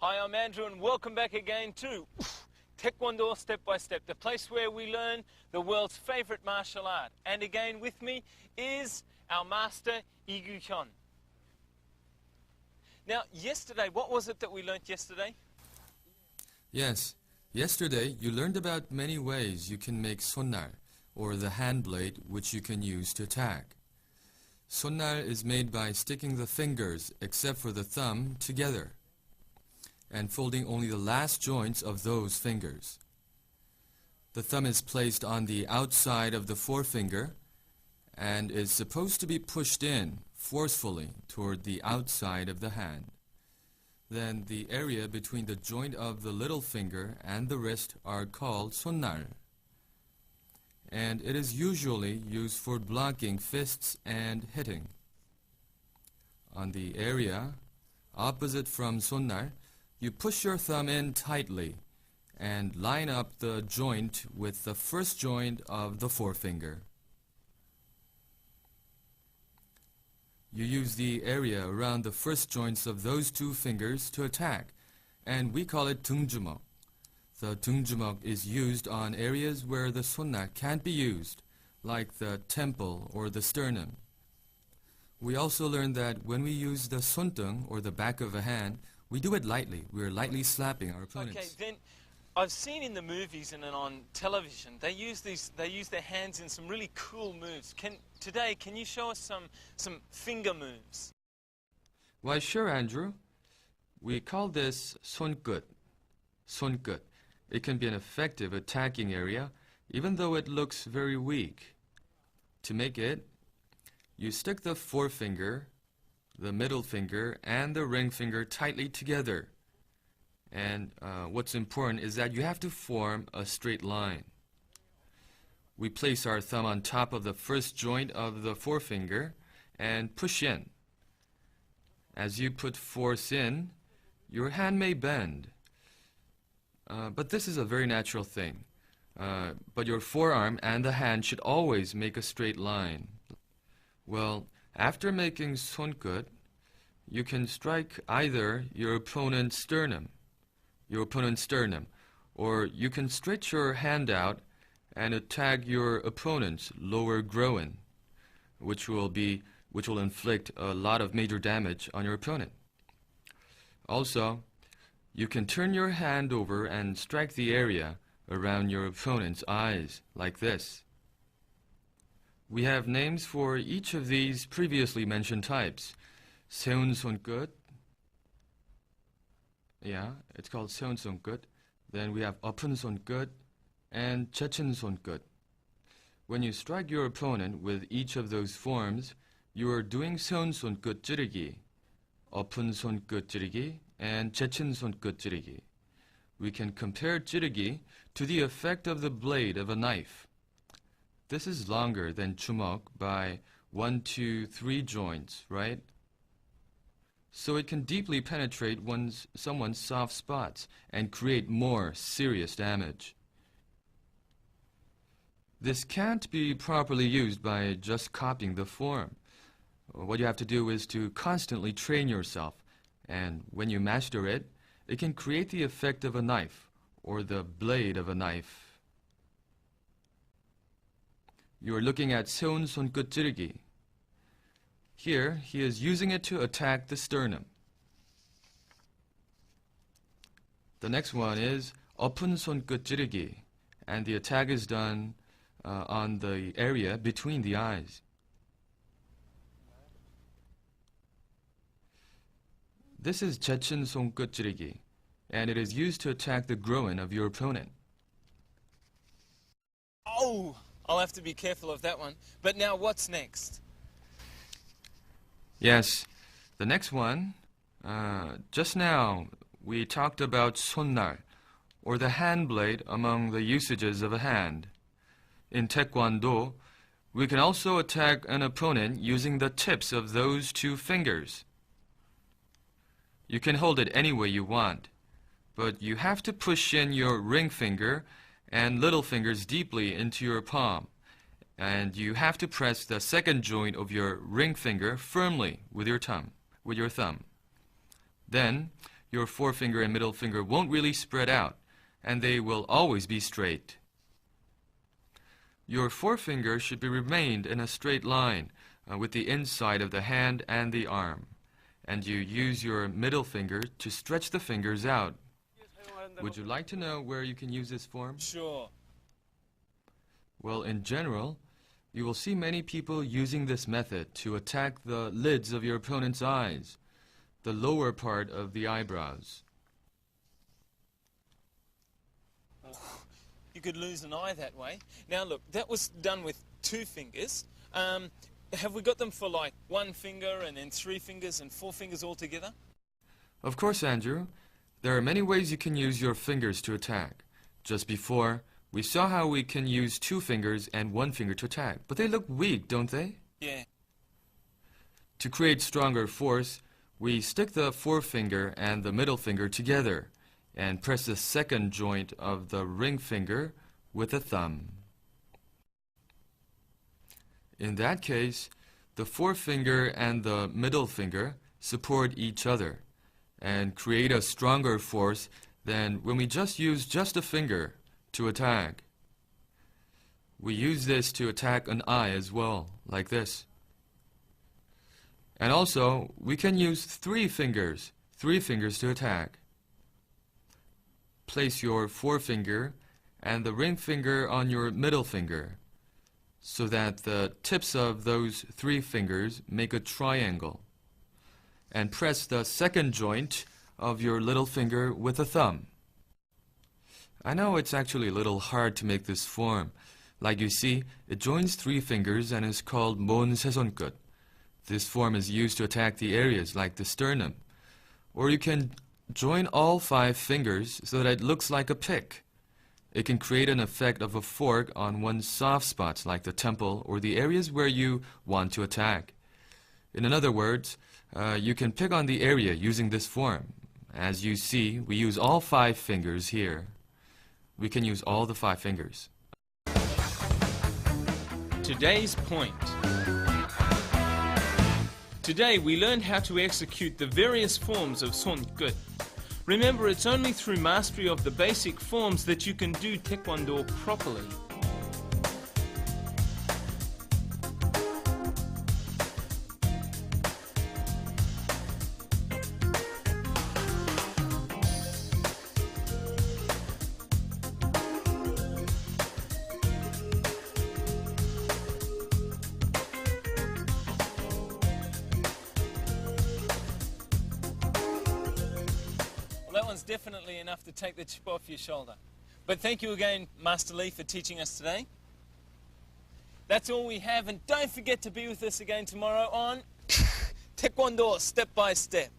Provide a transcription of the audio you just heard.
Hi, I'm Andrew and welcome back again to Taekwondo Step by Step, the place where we learn the world's favourite martial art. And again with me is our master, Gu Hyun. Now, yesterday, what was it that we learnt yesterday? Yes, yesterday you learned about many ways you can make sonnar, or the hand blade which you can use to attack. Sonnar is made by sticking the fingers, except for the thumb, together, and folding only the last joints of those fingers. The thumb is placed on the outside of the forefinger and is supposed to be pushed in forcefully toward the outside of the hand. Then the area between the joint of the little finger and the wrist are called sonnar, and it is usually used for blocking fists and hitting. On the area opposite from sonnar, you push your thumb in tightly and line up the joint with the first joint of the forefinger. You use the area around the first joints of those two fingers to attack, and we call it 등주먹. The 등주먹 is used on areas where the sonnar can't be used, like the temple or the sternum. We also learned that when we use the 손등, or the back of a hand, we do it lightly. We're lightly slapping our opponents. Okay, then I've seen in the movies and on television, they use their hands in some really cool moves. Today, can you show us some finger moves? Why, sure, Andrew. We call this 손끝. 손끝. It can be an effective attacking area, even though it looks very weak. To make it, you stick the forefinger, the middle finger, and the ring finger tightly together. And what's important is that you have to form a straight line. We place our thumb on top of the first joint of the forefinger and push in. As you put force in, your hand may bend. But this is a very natural thing. But your forearm and the hand should always make a straight line. Well, after making 손끝, you can strike either your opponent's sternum, or you can stretch your hand out and attack your opponent's lower groin, which will inflict a lot of major damage on your opponent. Also, you can turn your hand over and strike the area around your opponent's eyes, like this. We have names for each of these previously mentioned types. 세운 손끝. Yeah, it's called 세운 손끝. Then we have 엎은 손끝 and 젖힌 손끝. When you strike your opponent with each of those forms, you are doing 세운 손끝 찌르기, 엎은 손끝 찌르기, and 젖힌 손끝 찌르기. We can compare 찌르기 to the effect of the blade of a knife. This is longer than 주먹 by 1, 2, 3 joints, right? So it can deeply penetrate someone's soft spots and create more serious damage. This can't be properly used by just copying the form. What you have to do is to constantly train yourself, and when you master it, it can create the effect of a knife or the blade of a knife. You are looking at 세운 손끝 찌르기. Here, he is using it to attack the sternum. The next one is 엎은 손끝 찌르기, and the attack is done on the area between the eyes. This is 젖힌 손끝 찌르기, and it is used to attack the groin of your opponent. Oh! I'll have to be careful of that one. But now what's next? Yes, the next one, just now we talked about sonnar, or the hand blade among the usages of a hand. In Taekwondo, we can also attack an opponent using the tips of those two fingers. You can hold it any way you want, but you have to push in your ring finger and little fingers deeply into your palm, and you have to press the second joint of your ring finger firmly with your thumb. Then your forefinger and middle finger won't really spread out, and they will always be straight. Your forefinger should be remained in a straight line with the inside of the hand and the arm, and you use your middle finger to stretch the fingers out. Would you like to know where you can use this form? Sure. Well, in general, you will see many people using this method to attack the lids of your opponent's eyes, the lower part of the eyebrows. You could lose an eye that way. Now look, that was done with 2 fingers. Have we got them for like 1 finger and then 3 fingers and 4 fingers all together? Of course, Andrew. There are many ways you can use your fingers to attack. Just before, we saw how we can use 2 fingers and 1 finger to attack, but they look weak, don't they? Yeah. To create stronger force, we stick the forefinger and the middle finger together and press the second joint of the ring finger with the thumb. In that case, the forefinger and the middle finger support each other and create a stronger force than when we just use just a finger to attack. We use this to attack an eye as well, like this. And also, we can use 3 fingers to attack. Place your forefinger and the ring finger on your middle finger so that the tips of those 3 fingers make a triangle. And press the second joint of your little finger with a thumb. I know it's actually a little hard to make this form. Like you see, it joins 3 fingers and is called 먼 세손끝. This form is used to attack the areas like the sternum. Or you can join all 5 fingers so that it looks like a pick. It can create an effect of a fork on one's soft spots like the temple or the areas where you want to attack. In other words, you can pick on the area using this form. As you see, we use all 5 fingers here. We can use all the 5 fingers. Today's point. Today we learned how to execute the various forms of 손끝. Remember, it's only through mastery of the basic forms that you can do Taekwondo properly. That one's definitely enough to take the chip off your shoulder. But thank you again, Master Lee, for teaching us today. That's all we have, and don't forget to be with us again tomorrow on Taekwondo Step by Step.